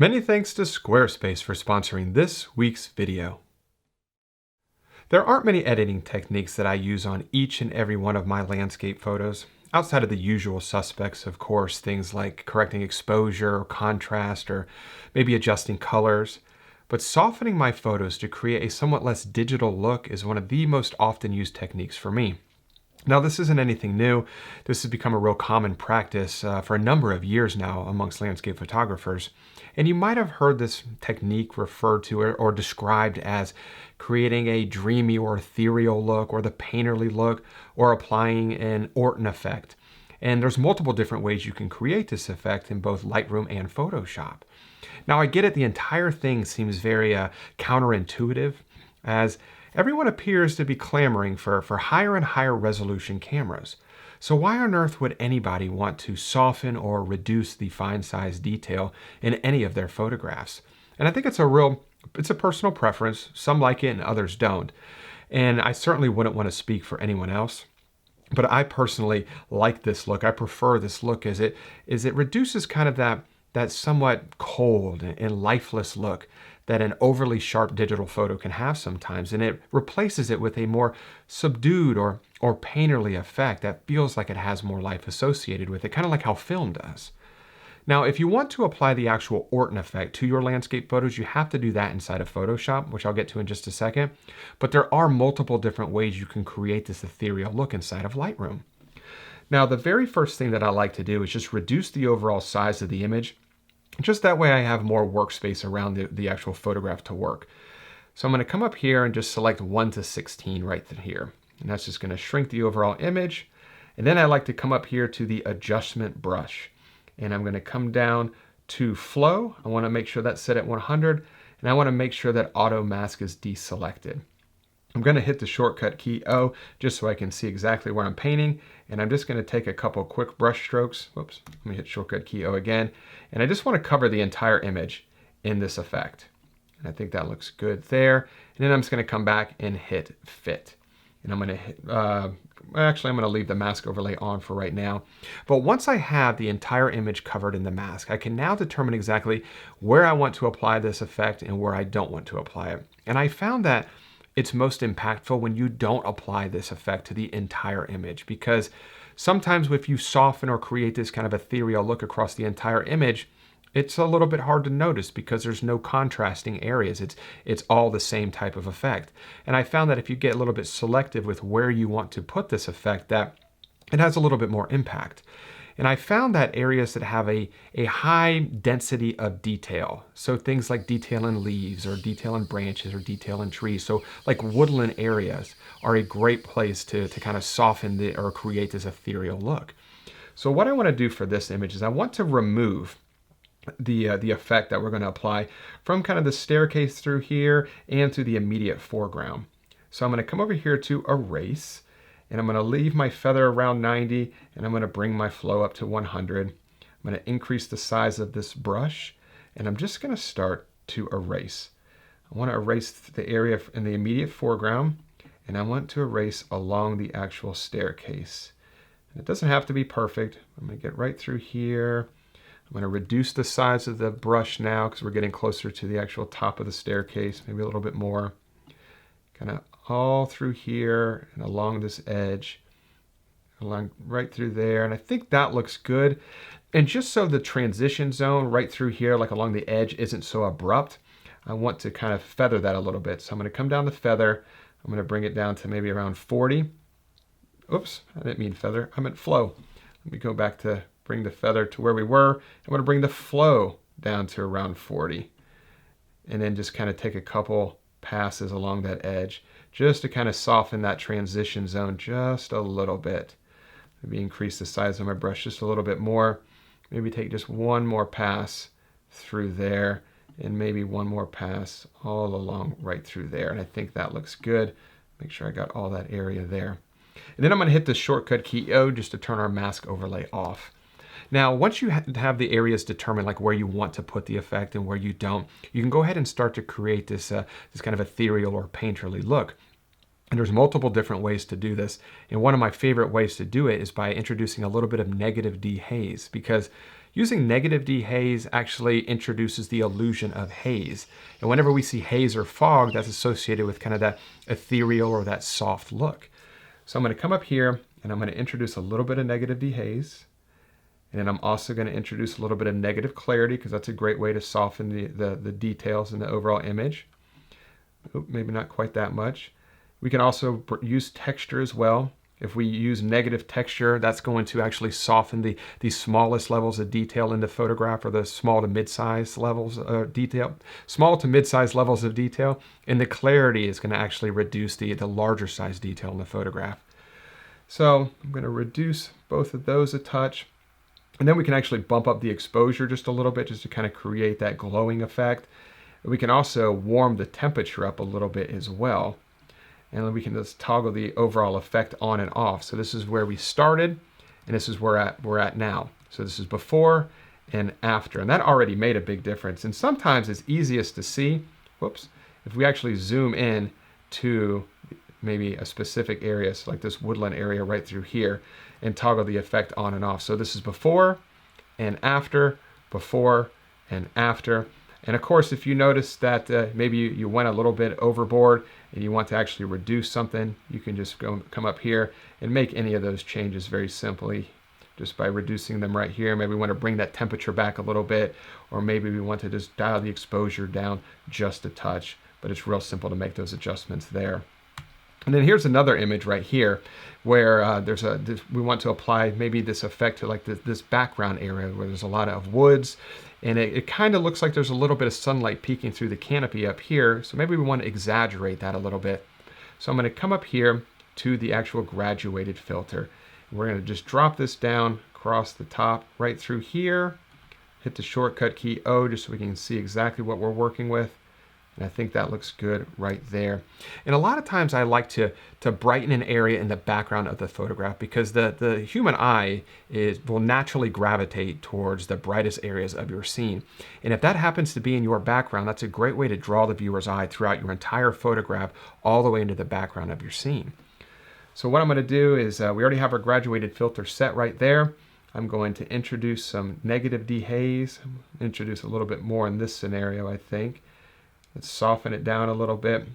Many thanks to Squarespace for sponsoring this week's video. There aren't many editing techniques that I use on each and every one of my landscape photos, outside of the usual suspects, of course, things like correcting exposure or contrast or maybe adjusting colors. But softening my photos to create a somewhat less digital look is one of the most often used techniques for me. Now, this isn't anything new. This has become a real common practice for a number of years now amongst landscape photographers. And you might have heard this technique referred to or described as creating a dreamy or ethereal look, or the painterly look, or applying an Orton effect. And there's multiple different ways you can create this effect in both Lightroom and Photoshop. Now, I get it, the entire thing seems very counterintuitive, as everyone appears to be clamoring for higher and higher resolution cameras. So why on earth would anybody want to soften or reduce the fine size detail in any of their photographs? And I think it's a personal preference. Some like it and others don't. And I certainly wouldn't want to speak for anyone else. But I personally like this look. I prefer this look as it reduces kind of that somewhat cold and lifeless look that an overly sharp digital photo can have sometimes, and it replaces it with a more subdued or painterly effect that feels like it has more life associated with it, kind of like how film does. Now, if you want to apply the actual Orton effect to your landscape photos, you have to do that inside of Photoshop, which I'll get to in just a second. But there are multiple different ways you can create this ethereal look inside of Lightroom. Now, the very first thing that I like to do is just reduce the overall size of the image. Just that way I have more workspace around the actual photograph to work. So I'm going to come up here and just select 1:16 right here. And that's just going to shrink the overall image. And then I like to come up here to the adjustment brush. And I'm going to come down to flow. I want to make sure that's set at 100. And I want to make sure that auto mask is deselected. I'm going to hit the shortcut key O just so I can see exactly where I'm painting. And I'm just going to take a couple quick brush strokes. Whoops, let me hit shortcut key O again. And I just want to cover the entire image in this effect. And I think that looks good there. And then I'm just going to come back and hit fit. And I'm going to hit, actually I'm going to leave the mask overlay on for right now. But once I have the entire image covered in the mask, I can now determine exactly where I want to apply this effect and where I don't want to apply it. And I found that it's most impactful when you don't apply this effect to the entire image, because sometimes if you soften or create this kind of ethereal look across the entire image, it's a little bit hard to notice because there's no contrasting areas. It's all the same type of effect. And I found that if you get a little bit selective with where you want to put this effect, that it has a little bit more impact. And I found that areas that have a high density of detail, so things like detail in leaves or detail in branches or detail in trees, so like woodland areas are a great place to kind of soften or create this ethereal look. So what I want to do for this image is I want to remove the effect that we're going to apply from kind of the staircase through here and to the immediate foreground. So I'm going to come over here to erase. And I'm going to leave my feather around 90, and I'm going to bring my flow up to 100. I'm going to increase the size of this brush, and I'm just going to start to erase. I want to erase the area in the immediate foreground, and I want to erase along the actual staircase. And it doesn't have to be perfect. I'm going to get right through here. I'm going to reduce the size of the brush now because we're getting closer to the actual top of the staircase, maybe a little bit more. Kind of all through here and along this edge, along right through there. And I think that looks good. And just so the transition zone right through here, like along the edge, isn't so abrupt, I want to kind of feather that a little bit. So I'm going to come down the feather. I'm going to bring it down to maybe around 40. Oops, I didn't mean feather, I meant flow. Let me go back to bring the feather to where we were. I'm going to bring the flow down to around 40. And then just kind of take a couple passes along that edge just to kind of soften that transition zone just a little bit. Maybe increase the size of my brush just a little bit more. Maybe take just one more pass through there and maybe one more pass all along right through there. And I think that looks good. Make sure I got all that area there. And then I'm going to hit the shortcut key O just to turn our mask overlay off. Now, once you have the areas determined, like where you want to put the effect and where you don't, you can go ahead and start to create this kind of ethereal or painterly look. And there's multiple different ways to do this. And one of my favorite ways to do it is by introducing a little bit of negative dehaze, because Using negative dehaze actually introduces the illusion of haze. And whenever we see haze or fog, that's associated with kind of that ethereal or that soft look. So I'm going to come up here and I'm going to introduce a little bit of negative dehaze. And then I'm also going to introduce a little bit of negative clarity because that's a great way to soften the details in the overall image. Oop, maybe not quite that much. We can also use texture as well. If we use negative texture, that's going to actually soften the smallest levels of detail in the photograph, or the small to mid-size levels of detail. Small to mid-size levels of detail, and the clarity is going to actually reduce the larger size detail in the photograph. So I'm going to reduce both of those a touch. And then we can actually bump up the exposure just a little bit just to kind of create that glowing effect. We can also warm the temperature up a little bit as well. And then we can just toggle the overall effect on and off. So this is where we started, and this is where we're at now. So this is before and after. And that already made a big difference. And sometimes it's easiest to see, whoops, if we actually zoom in to maybe a specific area, so like this woodland area right through here, and toggle the effect on and off. So this is before and after, before and after. And of course, if you notice that maybe you went a little bit overboard and you want to actually reduce something, you can just come up here and make any of those changes very simply just by reducing them right here. Maybe we want to bring that temperature back a little bit, or maybe we want to just dial the exposure down just a touch, but it's real simple to make those adjustments there. And then here's another image right here where we want to apply maybe this effect to like this background area where there's a lot of woods, and it kind of looks like there's a little bit of sunlight peeking through the canopy up here. So maybe we want to exaggerate that a little bit. So I'm going to come up here to the actual graduated filter. We're going to just drop this down across the top right through here. Hit the shortcut key O just so we can see exactly what we're working with. And I think that looks good right there. And a lot of times I like to brighten an area in the background of the photograph because the human eye will naturally gravitate towards the brightest areas of your scene. And if that happens to be in your background, that's a great way to draw the viewer's eye throughout your entire photograph all the way into the background of your scene. So what I'm going to do is we already have our graduated filter set right there. I'm going to introduce some negative dehaze, introduce a little bit more in this scenario, I think. Let's soften it down a little bit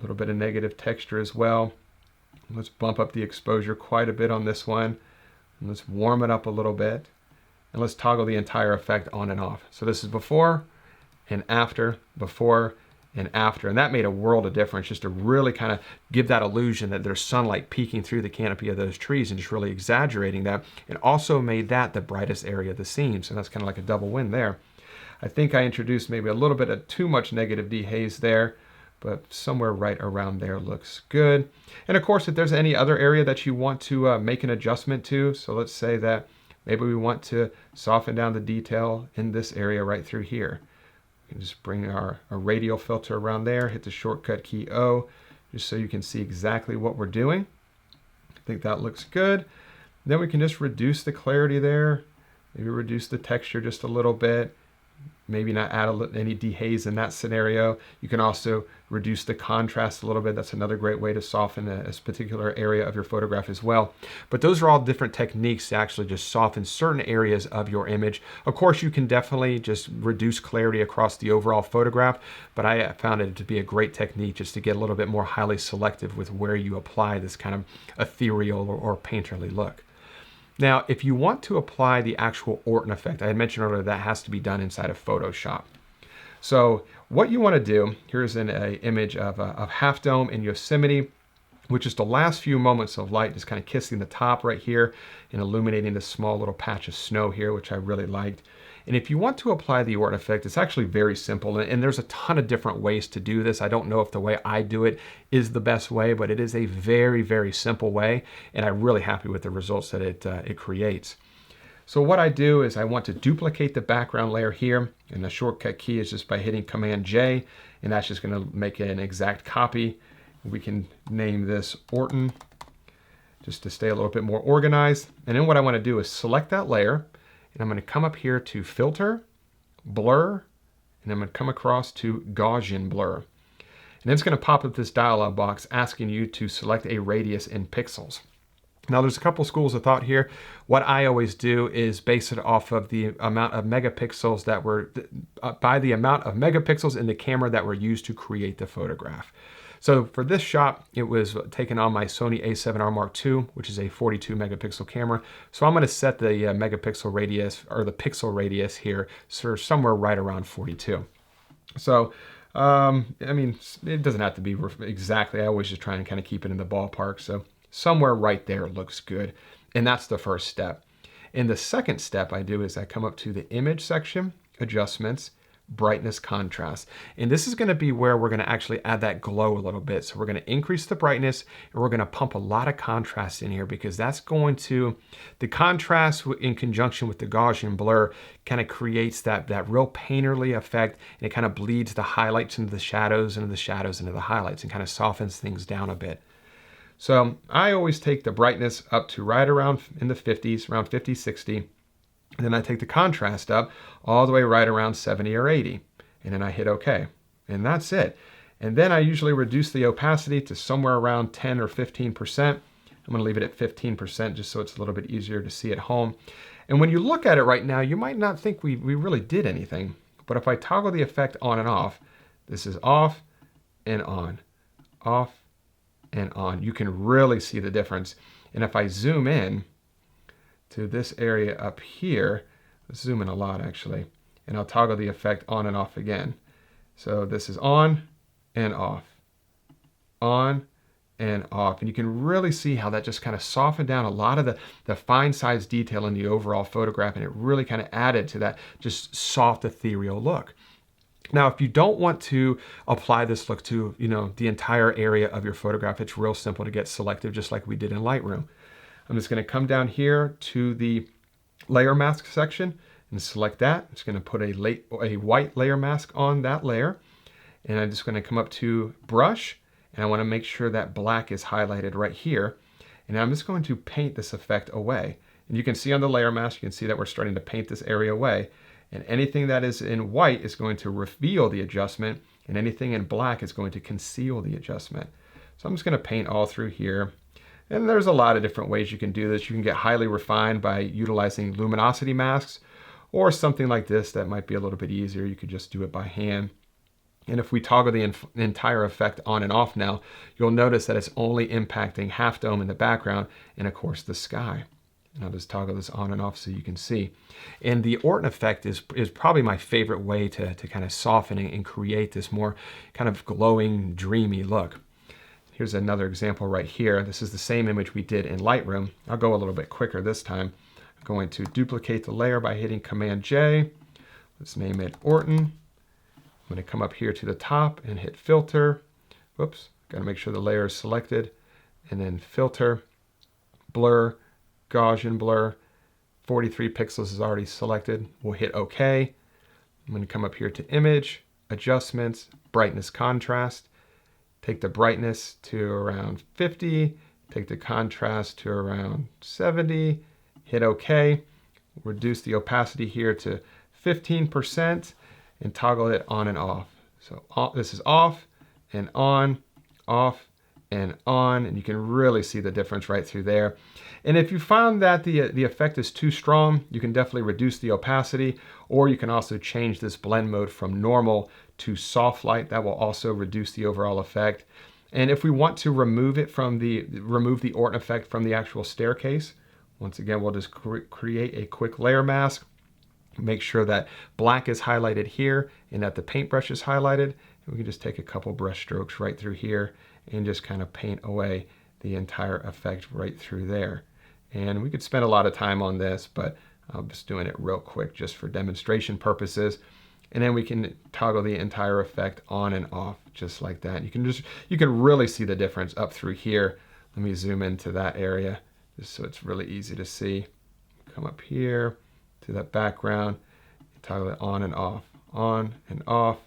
of negative texture as well. Let's bump up the exposure quite a bit on this one. And let's warm it up a little bit. And let's toggle the entire effect on and off. So this is before and after, before and after. And that made a world of difference just to really kind of give that illusion that there's sunlight peeking through the canopy of those trees and just really exaggerating that. And also made that the brightest area of the scene. So that's kind of like a double win there. I think I introduced maybe a little bit of too much negative dehaze there, but somewhere right around there looks good. And of course, if there's any other area that you want to make an adjustment to, so let's say that maybe we want to soften down the detail in this area right through here. We can just bring our radial filter around there, hit the shortcut key O, just so you can see exactly what we're doing. I think that looks good. Then we can just reduce the clarity there, maybe reduce the texture just a little bit. Maybe not add any dehaze in that scenario. You can also reduce the contrast a little bit. That's another great way to soften a particular area of your photograph as well. But those are all different techniques to actually just soften certain areas of your image. Of course, you can definitely just reduce clarity across the overall photograph, but I found it to be a great technique just to get a little bit more highly selective with where you apply this kind of ethereal or painterly look. Now, if you want to apply the actual Orton effect, I had mentioned earlier that has to be done inside of Photoshop. So what you want to do, here's an image of Half Dome in Yosemite, which is the last few moments of light just kind of kissing the top right here and illuminating this small little patch of snow here, which I really liked. And if you want to apply the Orton effect, it's actually very simple, and there's a ton of different ways to do this. I don't know if the way I do it is the best way, but it is a very, very simple way, and I'm really happy with the results that it creates. So what I do is I want to duplicate the background layer here, and the shortcut key is just by hitting Command J, and that's just going to make an exact copy. We can name this Orton just to stay a little bit more organized. And then what I want to do is select that layer, and I'm going to come up here to Filter, Blur, and I'm going to come across to Gaussian Blur. And then it's going to pop up this dialog box asking you to select a radius in pixels. Now there's a couple schools of thought here. What I always do is base it off of the amount of megapixels that were, by the amount of megapixels in the camera that were used to create the photograph. So for this shot, it was taken on my Sony a7R Mark II, which is a 42 megapixel camera. So I'm gonna set the megapixel radius, or the pixel radius here, so somewhere right around 42. So, I mean, it doesn't have to be exactly, I always just try and kind of keep it in the ballpark. So somewhere right there looks good. And that's the first step. And the second step I do is I come up to the image section, adjustments, brightness, contrast. And this is gonna be where we're gonna actually add that glow a little bit. So we're gonna increase the brightness and we're gonna pump a lot of contrast in here, because that's going to, the contrast in conjunction with the Gaussian blur kind of creates that real painterly effect, and it kind of bleeds the highlights into the shadows and the shadows into the highlights and kind of softens things down a bit. So I always take the brightness up to right around in the 50s, around 50, 60. And then I take the contrast up all the way right around 70 or 80. And then I hit OK. And that's it. And then I usually reduce the opacity to somewhere around 10 or 15%. I'm going to leave it at 15% just so it's a little bit easier to see at home. And when you look at it right now, you might not think we really did anything. But if I toggle the effect on and off, this is off and on, off and on. You can really see the difference. And if I zoom in to this area up here, let's zoom in a lot actually, and I'll toggle the effect on and off again. So this is on and off, on and off. And you can really see how that just kind of softened down a lot of the fine size detail in the overall photograph, and it really kind of added to that just soft ethereal look. Now, if you don't want to apply this look to, the entire area of your photograph, it's real simple to get selective, just like we did in Lightroom. I'm just going to come down here to the layer mask section and select that. I'm just going to put a white layer mask on that layer. And I'm just going to come up to brush, and I want to make sure that black is highlighted right here. And I'm just going to paint this effect away. And you can see on the layer mask, you can see that we're starting to paint this area away. And anything that is in white is going to reveal the adjustment, and anything in black is going to conceal the adjustment. So I'm just going to paint all through here. And there's a lot of different ways you can do this. You can get highly refined by utilizing luminosity masks, or something like this that might be a little bit easier. You could just do it by hand. And if we toggle the entire effect on and off now, you'll notice that it's only impacting Half Dome in the background and of course the sky. And I'll just toggle this on and off so you can see. And the Orton effect is probably my favorite way to kind of soften and create this more kind of glowing, dreamy look. Here's another example right here. This is the same image we did in Lightroom. I'll go a little bit quicker this time. I'm going to duplicate the layer by hitting Command J. Let's name it Orton. I'm going to come up here to the top and hit Filter. Whoops, got to make sure the layer is selected. And then Filter, Blur, Gaussian Blur. 43 pixels is already selected. We'll hit OK. I'm going to come up here to Image, Adjustments, Brightness, Contrast. Take the brightness to around 50, take the contrast to around 70, hit OK, reduce the opacity here to 15%, and toggle it on and off. So this is off and on, off and on, and you can really see the difference right through there. And if you found that the effect is too strong, you can definitely reduce the opacity, or you can also change this blend mode from normal to soft light. That will also reduce the overall effect. And if we want to remove the Orton effect from the actual staircase, once again, we'll just create a quick layer mask. Make sure that black is highlighted here and that the paintbrush is highlighted. And we can just take a couple brush strokes right through here and just kind of paint away the entire effect right through there. And we could spend a lot of time on this, but I'm just doing it real quick just for demonstration purposes. And then we can toggle the entire effect on and off just like that. You can really see the difference up through here. Let me zoom into that area just so it's really easy to see. Come up here to that background, toggle it on and off, on and off.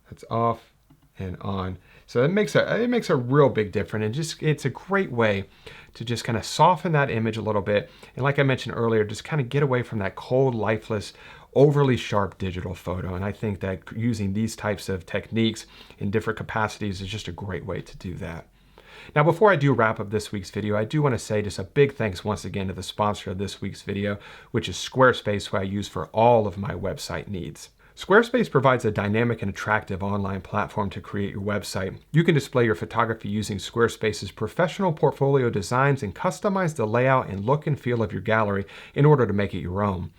That's off and on. So it makes a real big difference, and it's a great way to just kind of soften that image a little bit. And like I mentioned earlier, just kind of get away from that cold, lifeless, overly sharp digital photo. And I think that using these types of techniques in different capacities is just a great way to do that. Now, before I do wrap up this week's video, I do want to say just a big thanks once again to the sponsor of this week's video, which is Squarespace, who I use for all of my website needs. Squarespace provides a dynamic and attractive online platform to create your website. You can display your photography using Squarespace's professional portfolio designs and customize the layout and look and feel of your gallery in order to make it your own.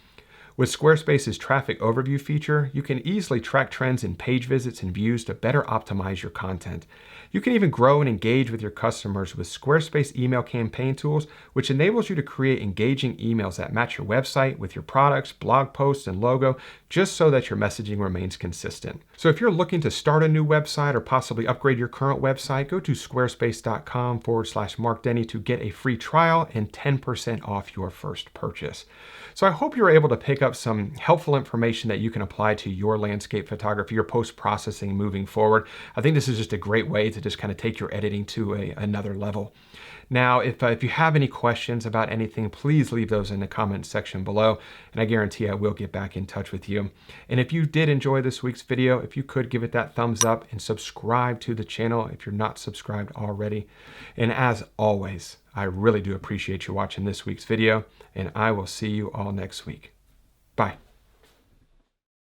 With Squarespace's traffic overview feature, you can easily track trends in page visits and views to better optimize your content. You can even grow and engage with your customers with Squarespace email campaign tools, which enables you to create engaging emails that match your website with your products, blog posts, and logo, just so that your messaging remains consistent. So if you're looking to start a new website or possibly upgrade your current website, go to squarespace.com/Mark Denney to get a free trial and 10% off your first purchase. So I hope you're able to pick up some helpful information that you can apply to your landscape photography, your post-processing moving forward. I think this is just a great way to just kind of take your editing to another level. Now, if you have any questions about anything, please leave those in the comments section below, and I guarantee I will get back in touch with you. And if you did enjoy this week's video, if you could give it that thumbs up and subscribe to the channel if you're not subscribed already. And as always, I really do appreciate you watching this week's video, and I will see you all next week. Bye.